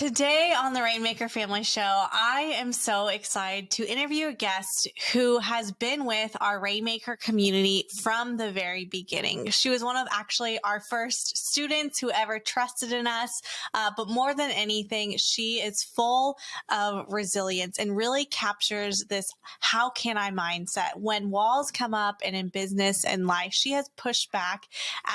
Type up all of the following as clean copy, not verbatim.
Today on the Rainmaker Family Show, I am so excited to interview a guest who has been with our Rainmaker community from the very beginning. She was one of actually our first students who ever trusted in us. But more than anything, she is full of resilience and really captures this how can I mindset. When walls come up and in business and life, she has pushed back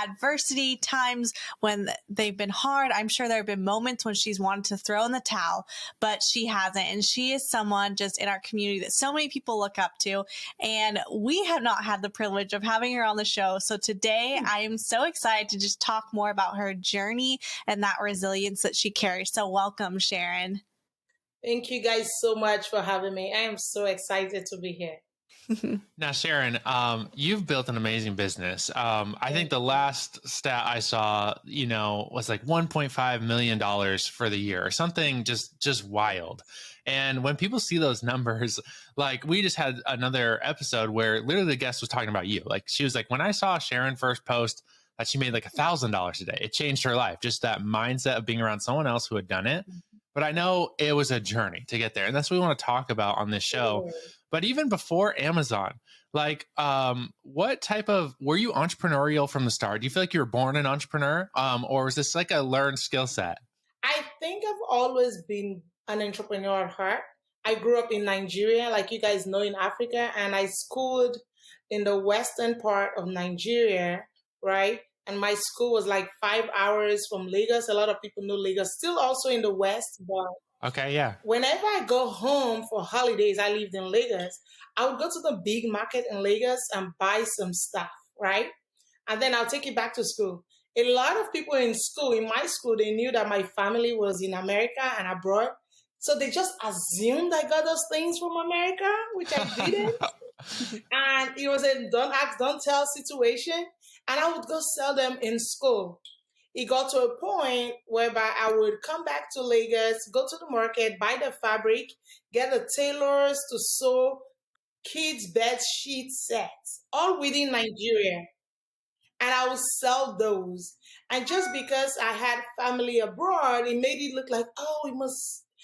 adversity times when they've been hard. I'm sure there have been moments when she's wanted to throw in the towel, but she hasn't. And she is someone just in our community that so many people look up to. And we have not had the privilege of having her on the show. So today I am so excited to just talk more about her journey and that resilience that she carries. So welcome, Sharon. Thank you guys so much for having me. I am so excited to be here. Now, Sharon, you've built an amazing business. I think the last stat I saw, was like $1.5 million for the year or something just wild. And when people see those numbers, like we just had another episode where literally the guest was talking about you. Like she was like, when I saw Sharon first post that she made like $1,000 a day, it changed her life. Just that mindset of being around someone else who had done it. But I know it was a journey to get there. And that's what we want to talk about on this show. But even before Amazon, like what type of, were you entrepreneurial from the start? Do you feel like you were born an entrepreneur? Or was this like a learned skill set? I think I've always been an entrepreneur at heart. I grew up in Nigeria, like you guys know, in Africa, and I schooled in the western part of Nigeria, right? And my school was like 5 hours from Lagos. A lot of people know Lagos, still also in the West. But okay, yeah. Whenever I go home for holidays, I lived in Lagos. I would go to the big market in Lagos and buy some stuff, right? And then I'll take it back to school. A lot of people in my school, they knew that my family was in America and abroad. So they just assumed I got those things from America, which I didn't. And it was a don't ask, don't tell situation. And I would go sell them in school. It got to a point whereby I would come back to Lagos, go to the market, buy the fabric, get the tailors to sew kids' bed sheet sets, all within Nigeria. And I would sell those. And just because I had family abroad, it made it look like,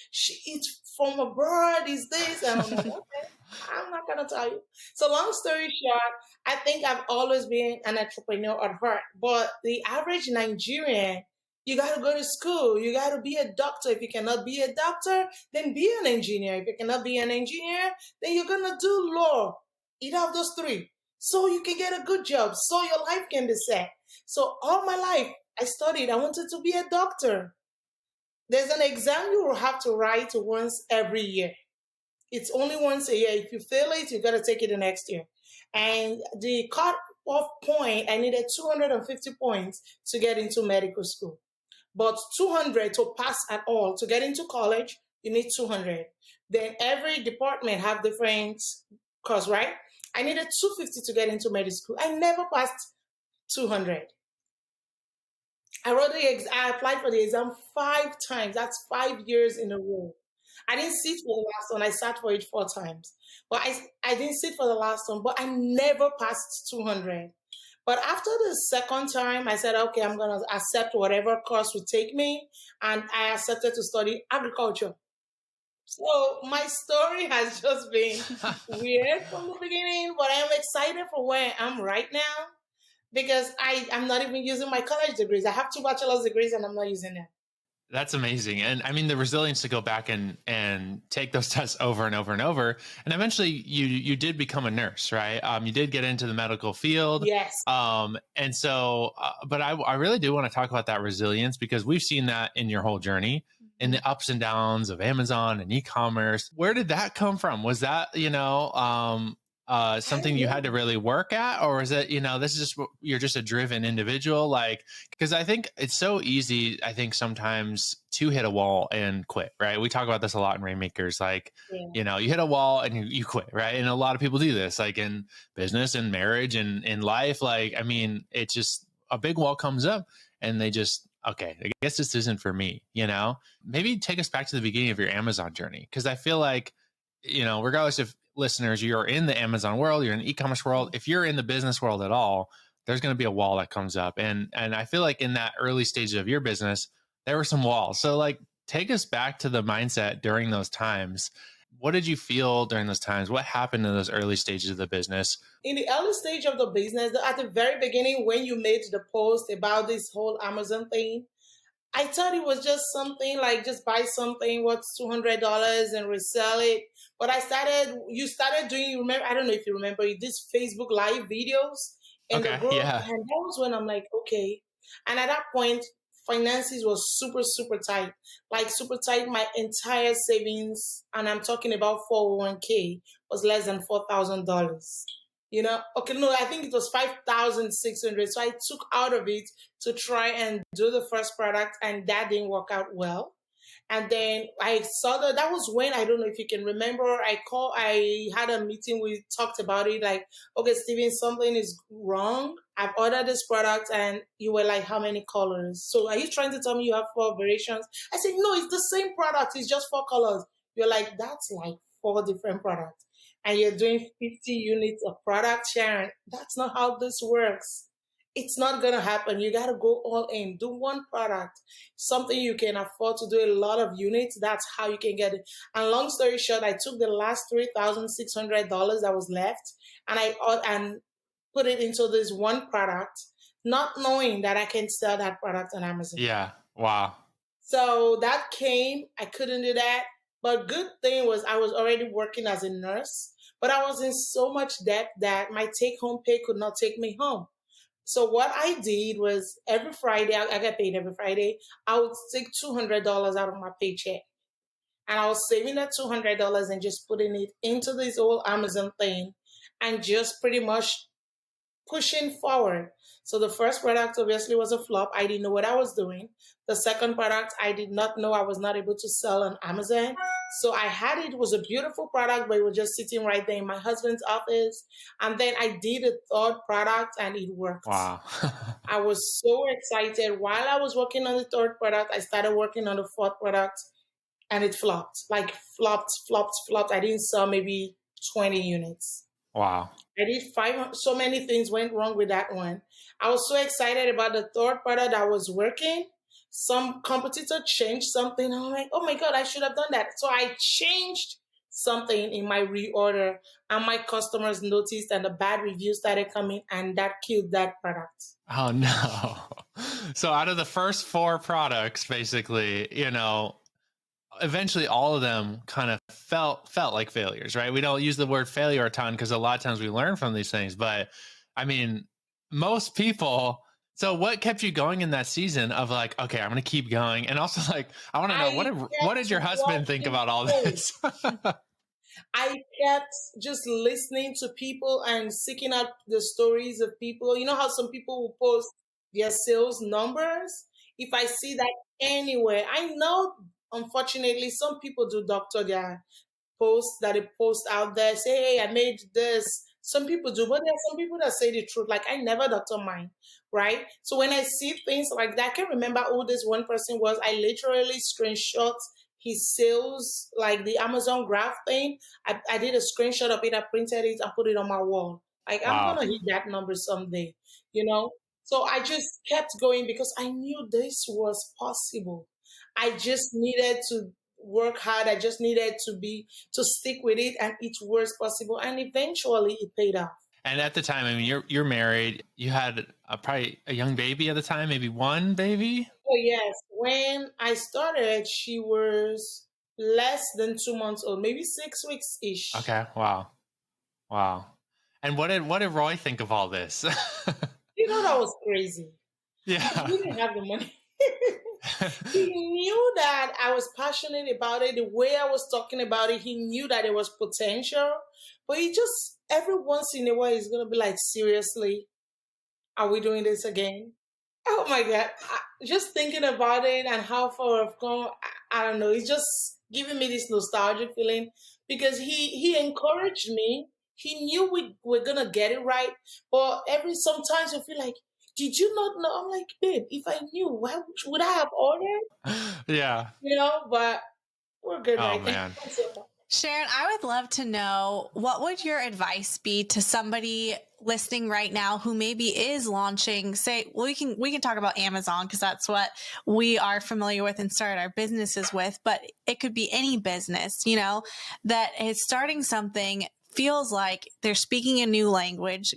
she eats from abroad, is this? And I'm like, okay, I'm not going to tell you. So long story short, I think I've always been an entrepreneur at heart. But the average Nigerian, you got to go to school. You got to be a doctor. If you cannot be a doctor, then be an engineer. If you cannot be an engineer, then you're going to do law. Either of those three. So you can get a good job. So your life can be set. So all my life, I studied. I wanted to be a doctor. There's an exam you will have to write once every year. It's only once a year. If you fail it, you got to take it the next year. And the cut-off point, I needed 250 points to get into medical school. But 200 to pass at all. To get into college, you need 200. Then every department have different course, right? I needed 250 to get into medical school. I never passed 200. I applied for the exam 5 times. That's 5 years in a row. I didn't sit for the last one. I sat for it 4 times. But I didn't sit for the last one, but I never passed 200. But after the second time, I said, okay, I'm going to accept whatever course would take me. And I accepted to study agriculture. So my story has just been weird from the beginning, but I'm excited for where I am right now. Because I'm not even using my college degrees. I have 2 bachelor's degrees and I'm not using them. That's amazing. And I mean, the resilience to go back and take those tests over and over and over. And eventually you did become a nurse, right? You did get into the medical field. Yes. And so, but I really do want to talk about that resilience because we've seen that in your whole journey, in the ups and downs of Amazon and e-commerce. Where did that come from? Was that, something you had to really work at, or is it, this is just, you're just a driven individual? Like, because I think it's so easy, I think sometimes to hit a wall and quit, right? We talk about this a lot in Rainmakers, like, you hit a wall and you quit, right? And a lot of people do this, like in business and marriage and in life. Like, I mean, it's just a big wall comes up and they just, okay, I guess this isn't for me, Maybe take us back to the beginning of your Amazon journey. Because I feel like, regardless if listeners, you're in the Amazon world, you're in the e-commerce world, if you're in the business world at all, there's going to be a wall that comes up. And I feel like in that early stages of your business, there were some walls. So like, take us back to the mindset during those times. What did you feel during those times? What happened in those early stages of the business? In the early stage of the business, at the very beginning, when you made the post about this whole Amazon thing, I thought it was just something like just buy something worth $200 and resell it. But you started doing, you remember, I don't know if you remember, these Facebook Live videos in the Okay. group. Yeah. And that was when I'm like, okay. And at that point, finances was super, super tight. Like super tight. My entire savings, and I'm talking about 401k, was less than $4,000. Okay, no, I think it was 5,600. So I took out of it to try and do the first product, and that didn't work out well. And then I saw that was when, I don't know if you can remember, I had a meeting, we talked about it, like, okay, Steven, something is wrong. I've ordered this product, and you were like, how many colors? So are you trying to tell me you have 4 variations? I said, no, it's the same product. It's just 4 colors. You're like, that's like 4 different products. And you're doing 50 units of product, Sharon. That's not how this works. It's not going to happen. You got to go all in. Do one product, something you can afford to do a lot of units. That's how you can get it. And long story short, I took the last $3,600 that was left, and put it into this one product, not knowing that I can sell that product on Amazon. Yeah. Wow. So that came, I couldn't do that. But good thing was I was already working as a nurse, but I was in so much debt that my take-home pay could not take me home. So what I did was every Friday, I get paid every Friday, I would take $200 out of my paycheck. And I was saving that $200 and just putting it into this old Amazon thing and just pretty much pushing forward. So the first product obviously was a flop. I didn't know what I was doing. The second product, I did not know I was not able to sell on Amazon. So I had it was a beautiful product, but it was just sitting right there in my husband's office. And then I did a third product and it worked. Wow. I was so excited. While I was working on the third product, I started working on the fourth product and it flopped. Like flopped. I didn't sell maybe 20 units. Wow. I did 500, so many things went wrong with that one. I was so excited about the third product that was working. Some competitor changed something. I'm like, oh my God, I should have done that. So I changed something in my reorder, and my customers noticed, and the bad reviews started coming, and that killed that product. Oh no. So out of the first 4 products, basically, eventually all of them kind of felt like failures, right? We don't use the word failure a ton because a lot of times we learn from these things, but I mean, most people. So what kept you going in that season of like, okay, I'm going to keep going? And also like, I want to know, what did your husband think about all this? I kept just listening to people and seeking out the stories of people. You know how some people will post their sales numbers? If I see that anywhere, I know, unfortunately, some people do doctor their posts that they post out there, say, hey, I made this. Some people do, but there are some people that say the truth. Like, I never doctor mine, right? So when I see things like that, I can remember who this one person was. I literally screenshot his sales, like the Amazon graph thing. I did a screenshot of it, I printed it, and put it on my wall. Like, I'm Wow. going to hit that number someday, So I just kept going because I knew this was possible. I just needed to work hard. I just needed to stick with it, and it was possible. And eventually it paid off. And at the time, I mean, you're married. You had probably a young baby at the time, maybe one baby. Oh yes, when I started, she was less than 2 months old, maybe 6 weeks ish. Okay. Wow. And what did Roy think of all this? That was crazy. Yeah. He didn't have the money. He knew that I was passionate about it, the way I was talking about it. He knew that there was potential, but he just every once in a while he's gonna be like, seriously, are we doing this again? Oh my God. Just thinking about it and how far I've come, I don't know. It's just giving me this nostalgic feeling because he encouraged me. He knew we were going to get it right. But sometimes you feel like, did you not know? I'm like, babe, if I knew, why would I have ordered? Yeah. But we're good Oh, right man. now. Sharon, I would love to know, what would your advice be to somebody listening right now who maybe is launching, say, well, we can talk about Amazon because that's what we are familiar with and started our businesses with, but it could be any business, that is starting something, feels like they're speaking a new language,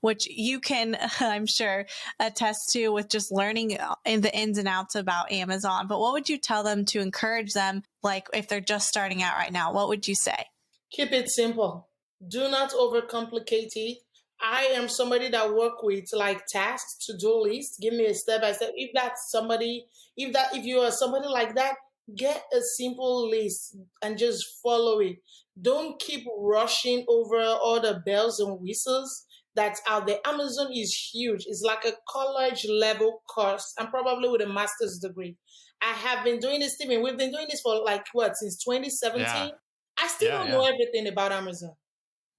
which you can, I'm sure, attest to with just learning in the ins and outs about Amazon. But what would you tell them to encourage them, like if they're just starting out right now? What would you say? Keep it simple. Do not overcomplicate it. I am somebody that work with like tasks, to-do list. Give me a step by step. If you are somebody like that, get a simple list and just follow it. Don't keep rushing over all the bells and whistles that's out there. Amazon is huge. It's like a college level course, and probably with a master's degree. I have been doing this, Stephen. We've been doing this for like what, since Yeah. 2017? I still Yeah. don't Yeah. know everything about Amazon.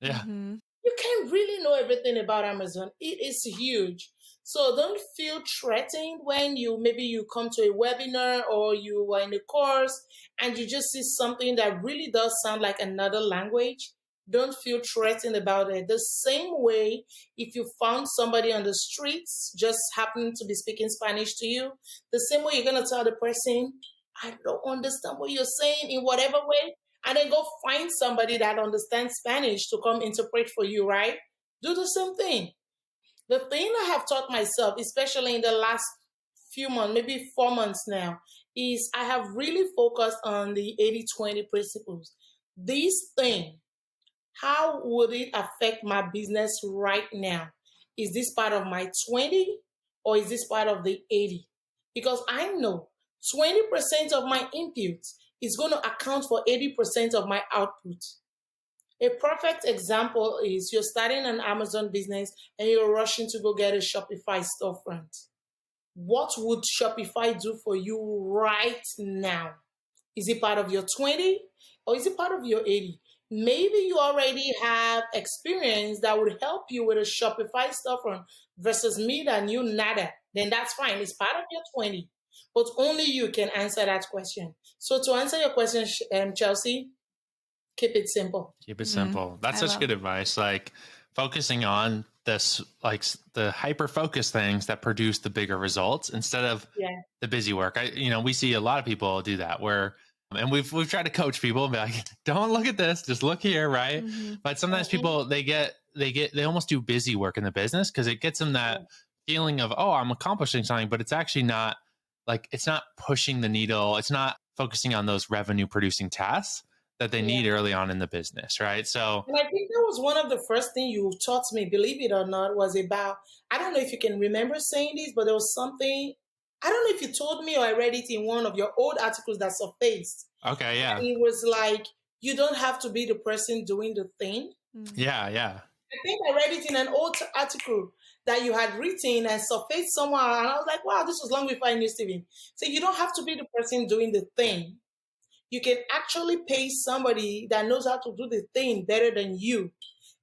Yeah. Mm-hmm. You can't really know everything about Amazon. It is huge. So don't feel threatened when you come to a webinar or you are in a course and you just see something that really does sound like another language. Don't feel threatened about it. The same way, if you found somebody on the streets just happening to be speaking Spanish to you, the same way you're going to tell the person, I don't understand what you're saying in whatever way, and then go find somebody that understands Spanish to come interpret for you, right? Do the same thing. The thing I have taught myself, especially in the last few months, maybe 4 months now, is I have really focused on the 80-20 principles. This thing, how would it affect my business right now? Is this part of my 20 or is this part of the 80? Because I know 20% of my input is going to account for 80% of my output. A perfect example is you're starting an Amazon business and you're rushing to go get a Shopify storefront. What would Shopify do for you right now? Is it part of your 20 or is it part of your 80? Maybe you already have experience that would help you with a Shopify storefront versus me that knew nada. Then that's fine. It's part of your 20. But only you can answer that question. So to answer your question, Chelsea, keep it simple. Keep it simple. That's I such love good it. advice. Like focusing on this, like the hyper focus things that produce the bigger results instead of Yeah. the busy work. We see a lot of people do that where, and we've tried to coach people and be like, don't look at this, just look here, right? Mm-hmm. But sometimes Mhm. people they almost do busy work in the business because it gets them that feeling of, oh, I'm accomplishing something, but it's actually not, like it's not pushing the needle. It's not focusing on those revenue producing tasks that they Yeah. need early on in the business, right? So And I think that was one of the first things you taught me, believe it or not, was about, I don't know if you can remember saying this, but there was something, I don't know if you told me or I read it in one of your old articles that surfaced. okay, And yeah, it was like, you don't have to be the person doing the thing. yeah, I think I read it in an old article that you had written and surfaced somewhere. And I was like, wow, this was long before I knew Steven. So you don't have to be the person doing the thing. You can actually pay somebody that knows how to do the thing better than you.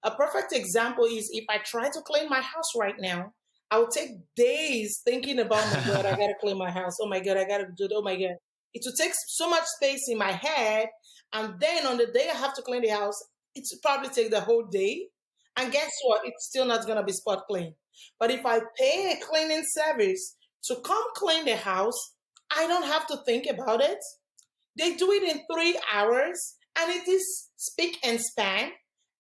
A perfect example is if I try to clean my house right now, I will take days thinking about, oh my God, I gotta clean my house. Oh my God, I gotta do it. Oh my God. It will take so much space in my head. And then on the day I have to clean the house, it will probably take the whole day. And guess what? It's still not gonna be spot clean. But if I pay a cleaning service to come clean the house, I don't have to think about it. They do it in 3 hours and it is speak and span.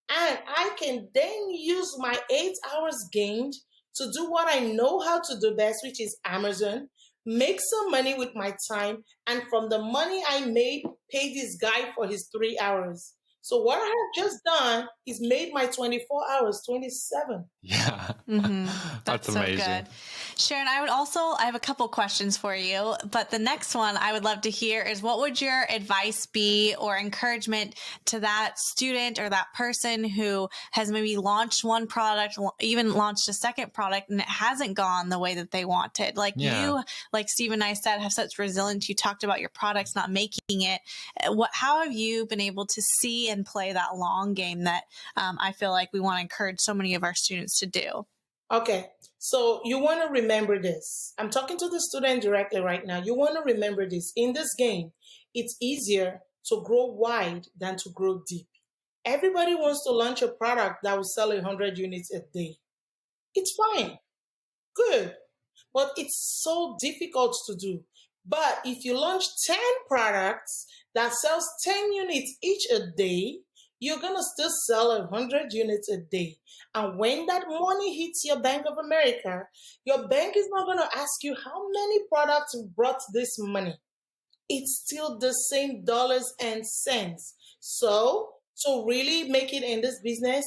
And I can then use my 8 hours gained to do what I know how to do best, which is Amazon, make some money with my time, and from the money I made, pay this guy for his 3 hours. So what I have just done is made my 24 hours 27. yeah. Mm-hmm. That's so amazing. good. Sharon, I have a couple questions for you, but the next one I would love to hear is, what would your advice be or encouragement to that student or that person who has maybe launched one product, even launched a second product, and it hasn't gone the way that they wanted? Like Yeah. you, like Steve and I said, have such resilience. You talked about your products not making it. How have you been able to see and play that long game that I feel like we want to encourage so many of our students to do? Okay, so you want to remember this. I'm talking to the student directly right now. You want to remember this. In this game, it's easier to grow wide than to grow deep. Everybody wants to launch a product that will sell 100 units a day. It's fine, good, but it's so difficult to do. But if you launch 10 products that sells 10 units each a day, you're going to still sell 100 units a day. And when that money hits your Bank of America, your bank is not going to ask you how many products brought this money. It's still the same dollars and cents. So, to really make it in this business,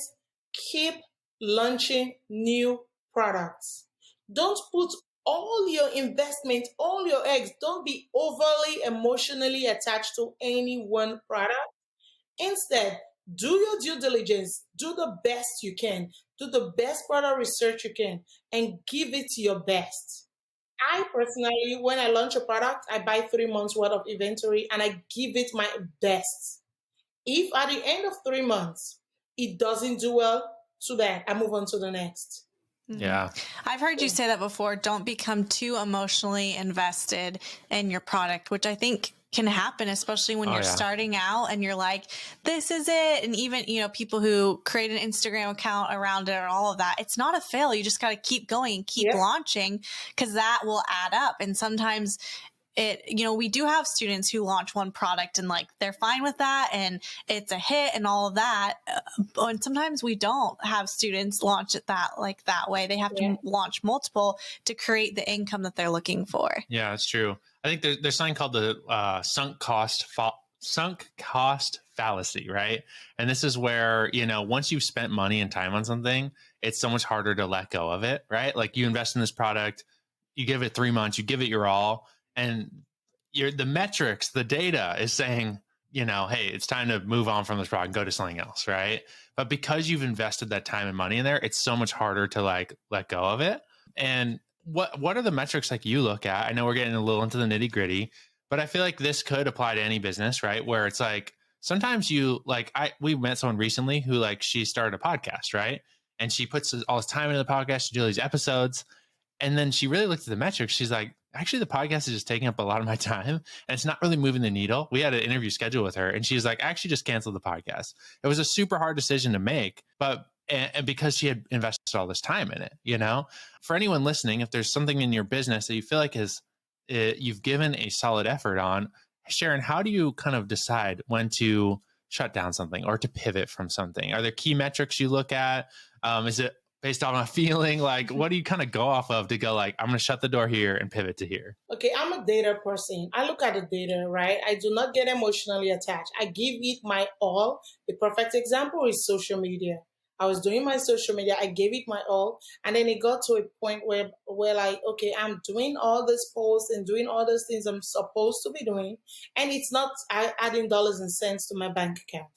keep launching new products. Don't put all your investment, all your eggs, don't be overly emotionally attached to any one product. Instead, do your due diligence, do the best you can, do the best product research you can, and give it your best. I personally, when I launch a product, I buy 3 months worth of inventory and I give it my best. If at the end of 3 months it doesn't do well, too bad. I move on to the next. Yeah. I've heard you say that before. Don't become too emotionally invested in your product, which I think can happen, especially when you're starting out and you're like, this is it. And even, people who create an Instagram account around it or all of that, it's not a fail. You just got to keep going and keep launching, because that will add up. And sometimes we do have students who launch one product and like they're fine with that and it's a hit and all of that. And sometimes we don't have students launch it that way. They have to launch multiple to create the income that they're looking for. Yeah, that's true. I think there's something called the sunk cost fallacy, right? And this is where, once you've spent money and time on something, it's so much harder to let go of it, right? Like you invest in this product, you give it 3 months, you give it your all, and the metrics, the data is saying, hey, it's time to move on from this product and go to something else, right? But because you've invested that time and money in there, it's so much harder to like let go of it. And what are the metrics like you look at? I know we're getting a little into the nitty gritty, but I feel like this could apply to any business, right? Where it's like sometimes we met someone recently who she started a podcast, right? And she puts all this time into the podcast, she do these episodes. And then she really looked at the metrics. She's like, actually, the podcast is just taking up a lot of my time and it's not really moving the needle. We had an interview scheduled with her and she's like, I actually just canceled the podcast. It was a super hard decision to make, but and because she had invested all this time in it, for anyone listening, if there's something in your business that you feel like you've given a solid effort on, Sharon, how do you kind of decide when to shut down something or to pivot from something? Are there key metrics you look at? Is it based on a feeling? Like, what do you kind of go off of to go like, I'm going to shut the door here and pivot to here? Okay, I'm a data person. I look at the data, right? I do not get emotionally attached. I give it my all. The perfect example is social media. I was doing my social media. I gave it my all. And then it got to a point where like, okay, I'm doing all this posts and doing all those things I'm supposed to be doing. And it's not adding dollars and cents to my bank account.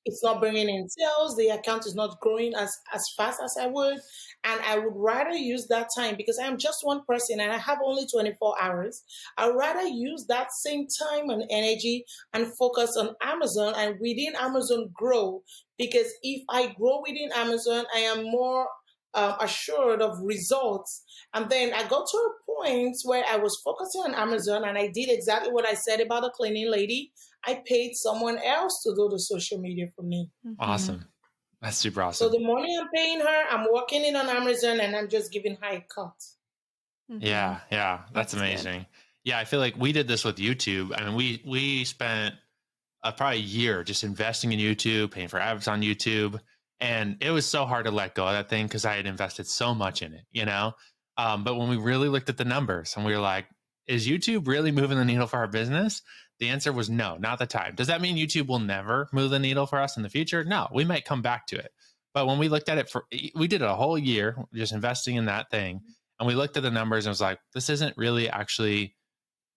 It's not bringing in sales. The account is not growing as fast as I would. And I would rather use that time, because I'm just one person and I have only 24 hours. I'd rather use that same time and energy and focus on Amazon and within Amazon grow. Because if I grow within Amazon, I am more assured of results. And then I got to a point where I was focusing on Amazon and I did exactly what I said about the cleaning lady. I paid someone else to do the social media for me. Awesome. That's super awesome. So the money I'm paying her, I'm working it on Amazon and I'm just giving her a cut. Yeah. That's amazing. Good. Yeah, I feel like we did this with YouTube. I mean, we spent probably a year just investing in YouTube, paying for ads on YouTube. And it was so hard to let go of that thing because I had invested so much in it, But when we really looked at the numbers and we were like, is YouTube really moving the needle for our business? The answer was no, not the time. Does that mean YouTube will never move the needle for us in the future? No, we might come back to it. But when we looked at it we did a whole year just investing in that thing. And we looked at the numbers and was like, this isn't really actually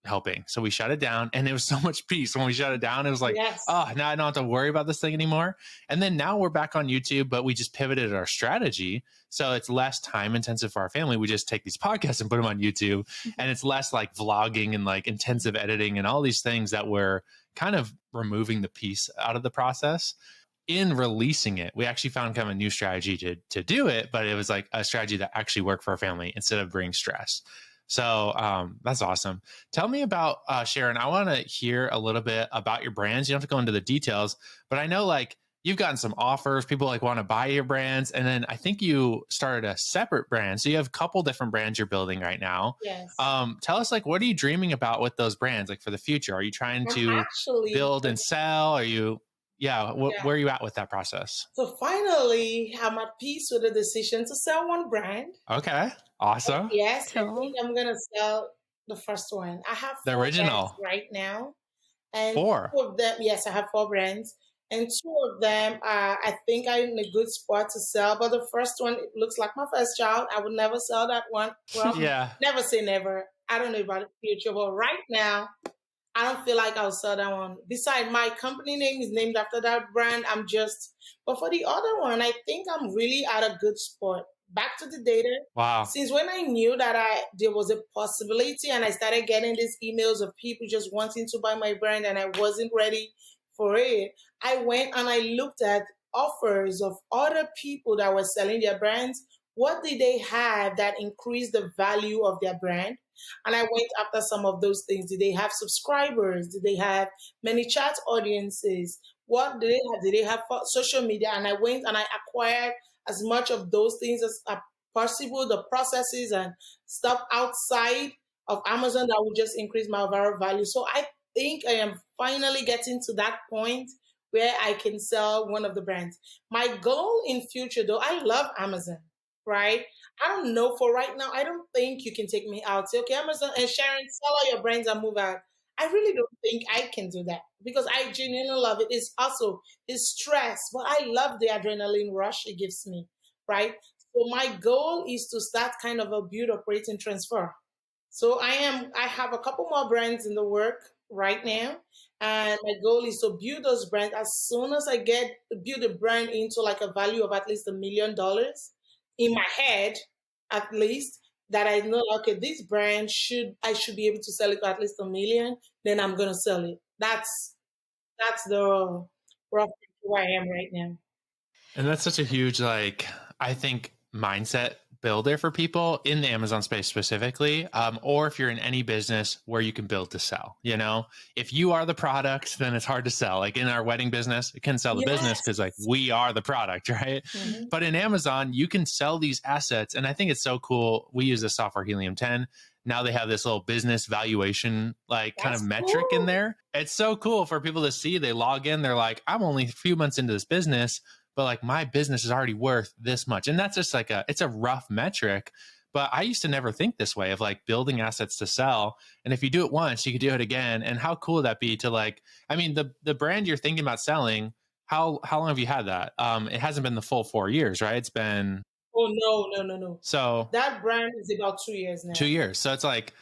helping. So we shut it down and it was so much peace. When we shut it down, it was like, oh, now I don't have to worry about this thing anymore. And then now we're back on YouTube, but we just pivoted our strategy. So it's less time intensive for our family. We just take these podcasts and put them on YouTube, and it's less like vlogging and like intensive editing and all these things that we're kind of removing the peace out of the process. In releasing it, we actually found kind of a new strategy to do it, but it was like a strategy that actually worked for our family instead of bringing stress. So that's awesome. Tell me about Sharon. I want to hear a little bit about your brands. You don't have to go into the details, but I know like you've gotten some offers. People like want to buy your brands, and then I think you started a separate brand. So you have a couple different brands you're building right now. Yes. Tell us like what are you dreaming about with those brands? Like for the future, are you trying I'm to actually, build and sell? Are you yeah? yeah. Where are you at with that process? So finally, I'm at peace with the decision to sell one brand. Okay, awesome. Yes, I Cool. think I'm gonna sell the first one. I have The four brands original right now, and four. two of them, yes, I have four brands, and two of them, I think I'm in a good spot to sell. But the first one, it looks like my first child. I would never sell that one. Well, Yeah. never say never. I don't know about the future, but right now, I don't feel like I'll sell that one. Besides, my company name is named after that brand. But for the other one, I think I'm really at a good spot. Back to the data. Wow. Since when I knew that there was a possibility and I started getting these emails of people just wanting to buy my brand and I wasn't ready for it, I went and I looked at offers of other people that were selling their brands. What did they have that increased the value of their brand? And I went after some of those things. Did they have subscribers? Did they have many chat audiences? What did they have? Did they have social media? And I went and I acquired as much of those things as possible, the processes and stuff outside of Amazon that would just increase my overall value. So I think I am finally getting to that point where I can sell one of the brands. My goal in future, though, I love Amazon, right? I don't know for right now. I don't think you can take me out. Say, okay, Amazon and Sharon, sell all your brands and move out. I really don't think I can do that because I genuinely love it. It's stress, but I love the adrenaline rush it gives me, right? So my goal is to start kind of a build, operate, and transfer. So I have a couple more brands in the work right now. And my goal is to build those brands as soon as I build a brand into like a value of at least $1 million in my head, at least that I know, okay, this brand I should be able to sell it for at least 1 million, then I'm gonna sell it. That's the rough where I am right now. And that's such a huge, like, I think mindset builder for people in the Amazon space specifically, or if you're in any business where you can build to sell. You know, if you are the product, then it's hard to sell. Like in our wedding business, it can sell the business because like Yes. we are the product, right? Mhm. But in Amazon, you can sell these assets. And I think it's so cool. We use the software Helium 10. Now they have this little business valuation, like kind of That's metric in cool. there. It's so cool for people to see. They log in, they're like, I'm only a few months into this business, but like my business is already worth this much. And that's just like it's a rough metric. But I used to never think this way of like building assets to sell. And if you do it once, you could do it again. And how cool would that be to like, I mean, the brand you're thinking about selling, how long have you had that? It hasn't been the full 4 years, right? It's been Oh no. so That brand is about 2 years two now. years. So it's like,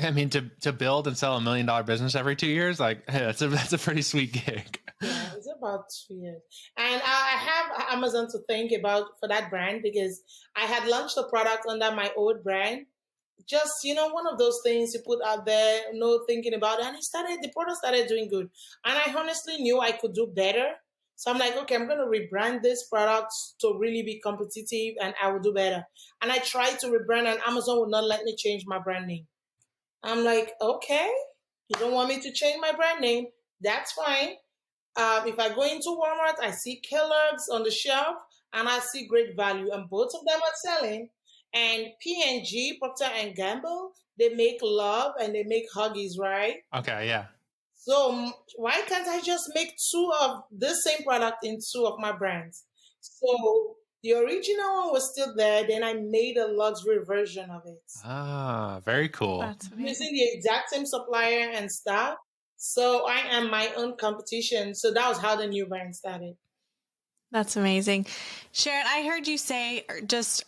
I mean, to build and sell $1 million business every 2 years, like hey, that's a pretty sweet gig. Yeah, it's about 2 years. And I have Amazon to think about for that brand because I had launched the product under my old brand. Just, one of those things you put out there, no thinking about it. And the product started doing good. And I honestly knew I could do better. So I'm like, okay, I'm going to rebrand this product to really be competitive and I will do better. And I tried to rebrand and Amazon would not let me change my brand name. I'm like, okay, you don't want me to change my brand name? That's fine. If I go into Walmart, I see Kellogg's on the shelf and I see great value, and both of them are selling. And P&G, Procter and Gamble, they make Love and they make Huggies, right? Okay, yeah. So why can't I just make two of the same product in two of my brands? So the original one was still there. Then I made a luxury version of it Ah, very cool. That's amazing. using the exact same supplier and stuff. So I am my own competition. So that was how the new brand started. That's amazing. Sharon, I heard you say just,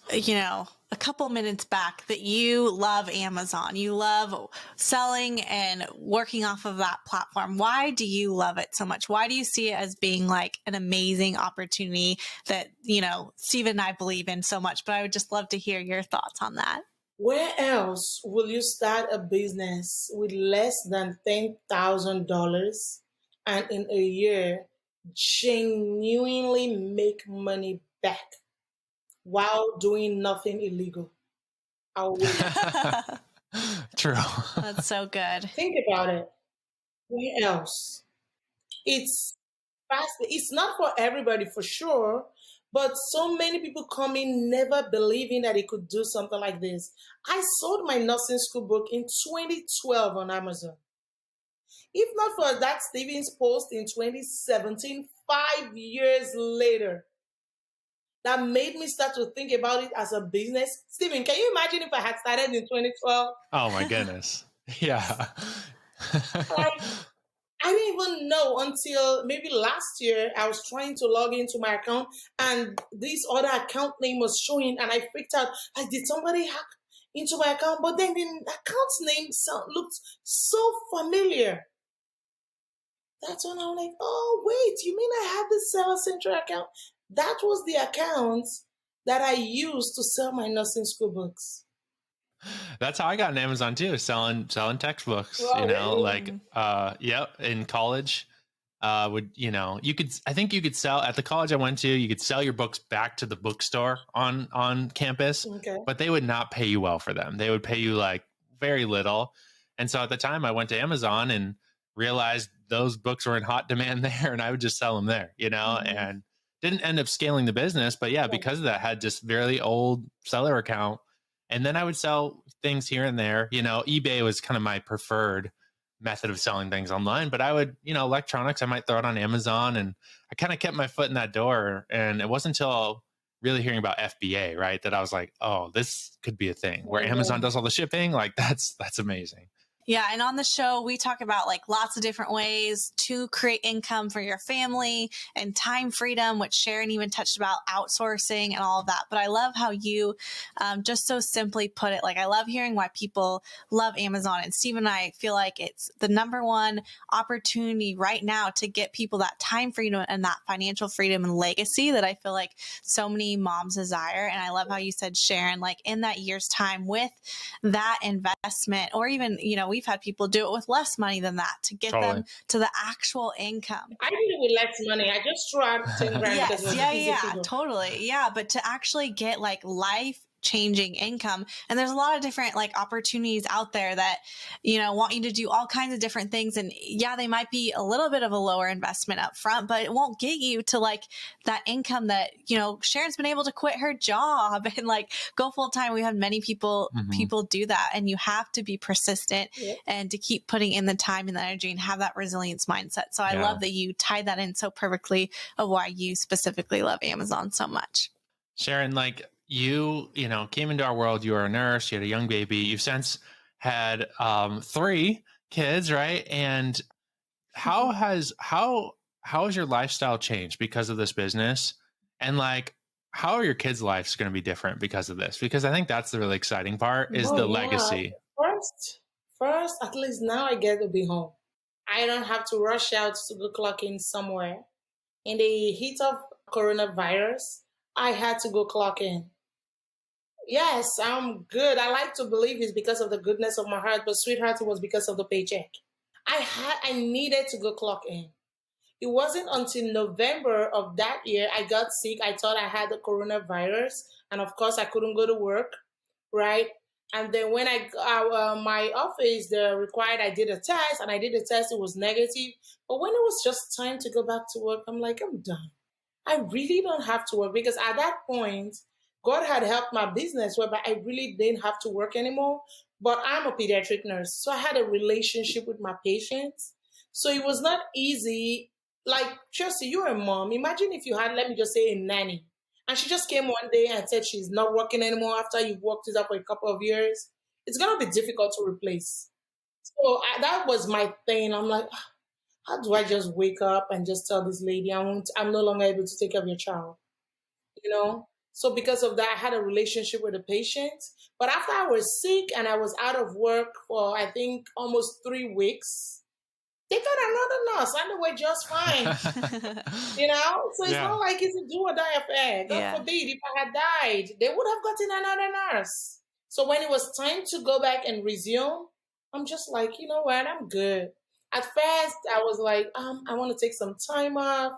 a couple minutes back that you love Amazon. You love selling and working off of that platform. Why do you love it so much? Why do you see it as being like an amazing opportunity that, Steve and I believe in so much? But I would just love to hear your thoughts on that. Where else will you start a business with less than $10,000 and in a year genuinely make money back while doing nothing illegal? I'll wait. true. That's so good. Think about it. Where else? It's fast. It's not for everybody for sure, but so many people come in never believing that they could do something like this. I sold my nursing school book in 2012 on Amazon. If not for that Stevens post in 2017, 5 years later, that made me start to think about it as a business. Steven, can you imagine if I had started in 2012? Oh my goodness. Yeah. Like, I didn't even know until maybe last year. I was trying to log into my account and this other account name was showing, and I freaked out. Like, did somebody hack into my account? But then the account name looked so familiar. That's when I'm like, oh, wait, you mean I have this Seller Central account? That was the account that I used to sell my nursing school books. That's how I got on Amazon too, selling textbooks, you know, like yep, in college. I think you could sell at the college I went to, you could sell your books back to the bookstore on campus, Okay. but they would not pay you well for them. They would pay you like very little. And so at the time I went to Amazon and realized those books were in hot demand there, and I would just sell them there, you know, and didn't end up scaling the business. But yeah, because of that, I had just very old seller account. And then I would sell things here and there. You know, eBay was kind of my preferred method of selling things online, but I would, you know, electronics, I might throw it on Amazon, and I kind of kept my foot in that door. And it wasn't until really hearing about FBA, right, that I was like, oh, this could be a thing where Amazon does all the shipping. Like that's amazing. Yeah. And on the show, we talk about like lots of different ways to create income for your family and time freedom, which Sharon even touched about, outsourcing and all of that. But I love how you just so simply put it. Like, I love hearing why people love Amazon. And Steve and I feel like it's the number one opportunity right now to get people that time freedom and that financial freedom and legacy that I feel like so many moms desire. And I love how you said, Sharon, like in that year's time with that investment, or even, you know, we've had people do it with less money than that to get them to the actual income. I did it with less money. I just threw out 10 grand because it was easy to do. Totally. Yeah. But to actually get like life changing income. And there's a lot of different like opportunities out there that, you know, want you to do all kinds of different things. And yeah, they might be a little bit of a lower investment up front, but it won't get you to like that income that, you know, Sharon's been able to quit her job and like go full time. We have many people do that, and you have to be persistent and to keep putting in the time and the energy and have that resilience mindset. So I love that you tied that in so perfectly of why you specifically love Amazon so much. Sharon, like, you know, came into our world. You were a nurse. You had a young baby. You've since had 3 kids, right? And how has your lifestyle changed because of this business? And like, how are your kids' lives going to be different because of this? Because I think that's the really exciting part is the legacy. First, at least now I get to be home. I don't have to rush out to go clock in somewhere. In the heat of coronavirus, I had to go clock in. Yes, I'm good. I like to believe it's because of the goodness of my heart, but sweetheart, it was because of the paycheck. I needed to go clock in. It wasn't until November of that year I got sick. I thought I had the coronavirus, and of course I couldn't go to work, right? And then when my office, the required, I did a test, and I did a test. It was negative. But when it was just time to go back to work, I'm like, I'm done. I really don't have to work, because at that point, God had helped my business whereby I really didn't have to work anymore. But I'm a pediatric nurse, so I had a relationship with my patients. So it was not easy. Like, Chelsea, you're a mom. Imagine if you had, let me just say, a nanny. And she just came one day and said she's not working anymore after you've worked it up for a couple of years. It's going to be difficult to replace. So that was my thing. I'm like, how do I just wake up and just tell this lady I'm no longer able to take care of your child? You know? So because of that, I had a relationship with the patient. But after I was sick and I was out of work for, I think, almost 3 weeks, they got another nurse and they were just fine. You know? So it's not like it's a do or die affair. God forbid, if I had died, they would have gotten another nurse. So when it was time to go back and resume, I'm just like, you know what? I'm good. At first, I was like, I want to take some time off.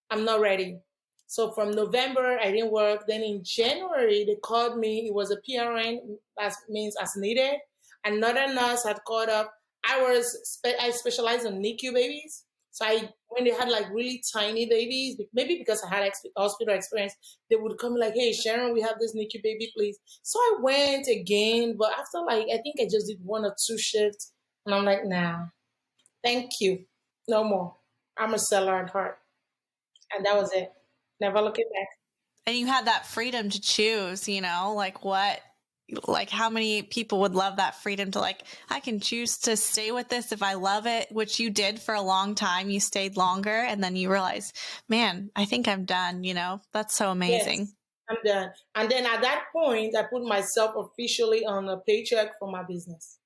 I'm not ready. So from November, I didn't work. Then in January, they called me. It was a PRN, that means as needed. Another nurse had called up. I specialized in NICU babies. So when they had like really tiny babies, maybe because I had hospital experience, they would come like, "Hey, Sharon, we have this NICU baby, please." So I went again, but after like, I think I just did 1 or 2 shifts, and I'm like, nah, thank you, no more. I'm a seller at heart, and that was it. Never looking back. And you had that freedom to choose, like how many people would love that freedom to like, I can choose to stay with this if I love it, which you did for a long time. You stayed longer and then you realize, man, I think I'm done. That's so amazing. Yes, I'm done. And then at that point, I put myself officially on a paycheck for my business.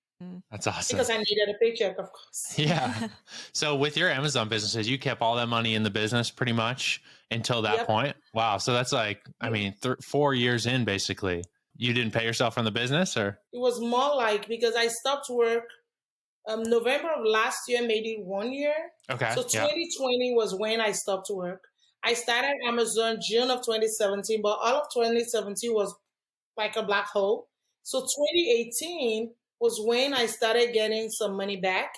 That's awesome. Because I needed a paycheck, of course. Yeah. So with your Amazon businesses, you kept all that money in the business pretty much until that point. Wow. So that's like, 4 years in, basically. You didn't pay yourself from the business, or? It was more like, because I stopped work November of last year, made it 1 year. Okay. So 2020 was when I stopped work. I started Amazon June of 2017, but all of 2017 was like a black hole. So 2018 was when I started getting some money back,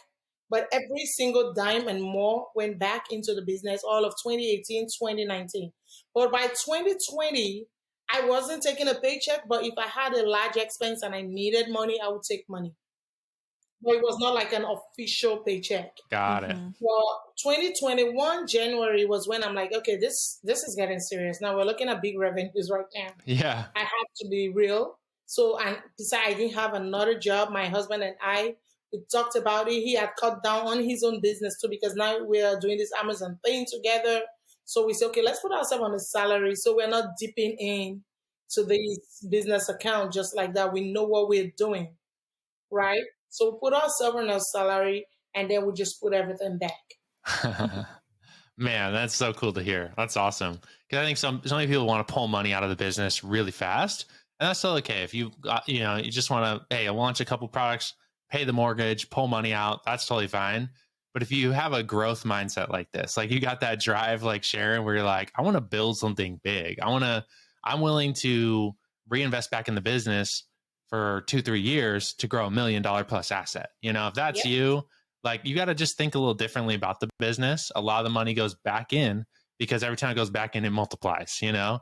but every single dime and more went back into the business all of 2018, 2019. But by 2020, I wasn't taking a paycheck, but if I had a large expense and I needed money, I would take money. But it was not like an official paycheck. Got it. Well, 2021 January was when I'm like, okay, this is getting serious. Now we're looking at big revenues right now. Yeah. I have to be real. So, and besides, I didn't have another job. My husband and we talked about it. He had cut down on his own business too, because now we are doing this Amazon thing together. So we said, okay, let's put ourselves on a salary so we're not dipping in to the business account just like that. We know what we're doing, right? So we put ourselves on a salary and then we just put everything back. Man, that's so cool to hear. That's awesome. Because I think so many people want to pull money out of the business really fast. And that's still okay. If you just want to, hey, I launch a couple products, pay the mortgage, pull money out, that's totally fine. But if you have a growth mindset like this, like you got that drive like Sharon, where you're like, I want to build something big. I'm willing to reinvest back in the business for 2-3 years to grow $1 million plus asset. If that's you, like you got to just think a little differently about the business. A lot of the money goes back in because every time it goes back in, it multiplies, Yes.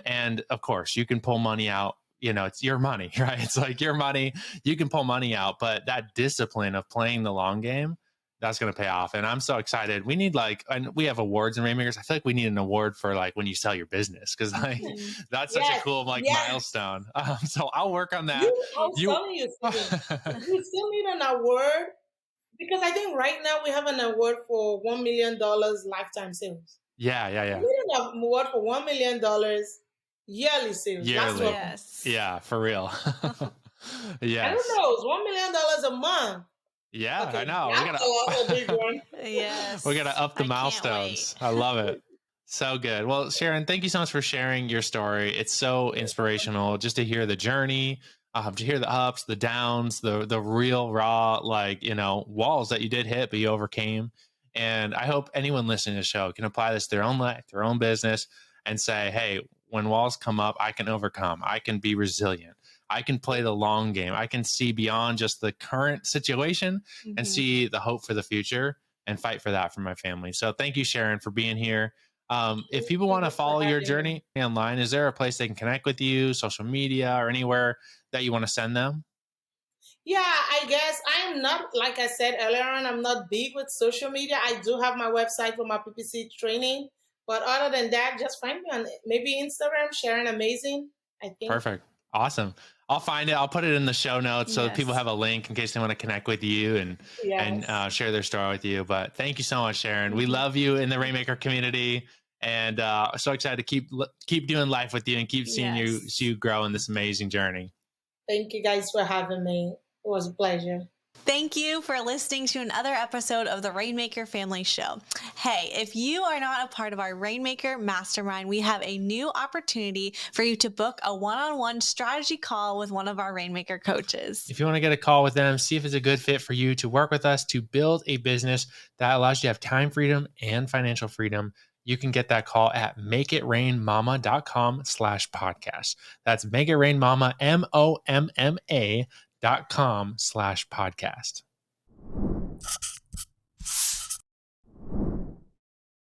And of course you can pull money out, it's your money, right? It's like your money, you can pull money out, but that discipline of playing the long game, that's going to pay off. And I'm so excited. We need and we have awards in Rainmakers. I feel like we need an award for like when you sell your business. Cause like that's such a cool milestone. So I'll work on that. You still need an award. Because I think right now we have an award for $1 million lifetime sales. Yeah. We need an award for $1 million yearly sales. Yearly. Yes. Yeah, for real. Yes. I don't know. It's $1 million a month. Yeah, okay, I know. That's a big one. Yes. We got to up the milestones. I love it. So good. Well, Sharon, thank you so much for sharing your story. It's so inspirational just to hear the journey, to hear the ups, the downs, the real raw, walls that you did hit, but you overcame. And I hope anyone listening to the show can apply this to their own life, their own business, and say, hey, when walls come up, I can overcome. I can be resilient. I can play the long game. I can see beyond just the current situation and see the hope for the future and fight for that for my family. So thank you, Sharon, for being here. If people want to follow your journey online, is there a place they can connect with you, social media, or anywhere that you want to send them? Yeah, I guess I'm not, like I said earlier on, I'm not big with social media. I do have my website for my PPC training. But other than that, just find me on maybe Instagram, Sharon Amazing, I think. Perfect. Awesome. I'll find it. I'll put it in the show notes so that people have a link in case they want to connect with you and share their story with you. But thank you so much, Sharon. We love you in the Rainmaker community, and so excited to keep doing life with you and keep seeing you grow in this amazing journey. Thank you guys for having me. It was a pleasure. Thank you for listening to another episode of the Rainmaker Family Show. Hey, if you are not a part of our Rainmaker Mastermind, we have a new opportunity for you to book a one-on-one strategy call with one of our Rainmaker coaches. If you want to get a call with them, see if it's a good fit for you to work with us to build a business that allows you to have time freedom and financial freedom, you can get that call at makeitrainmama.com/podcast. That's makeitrainmama, MOMMA rebrand.com/podcast.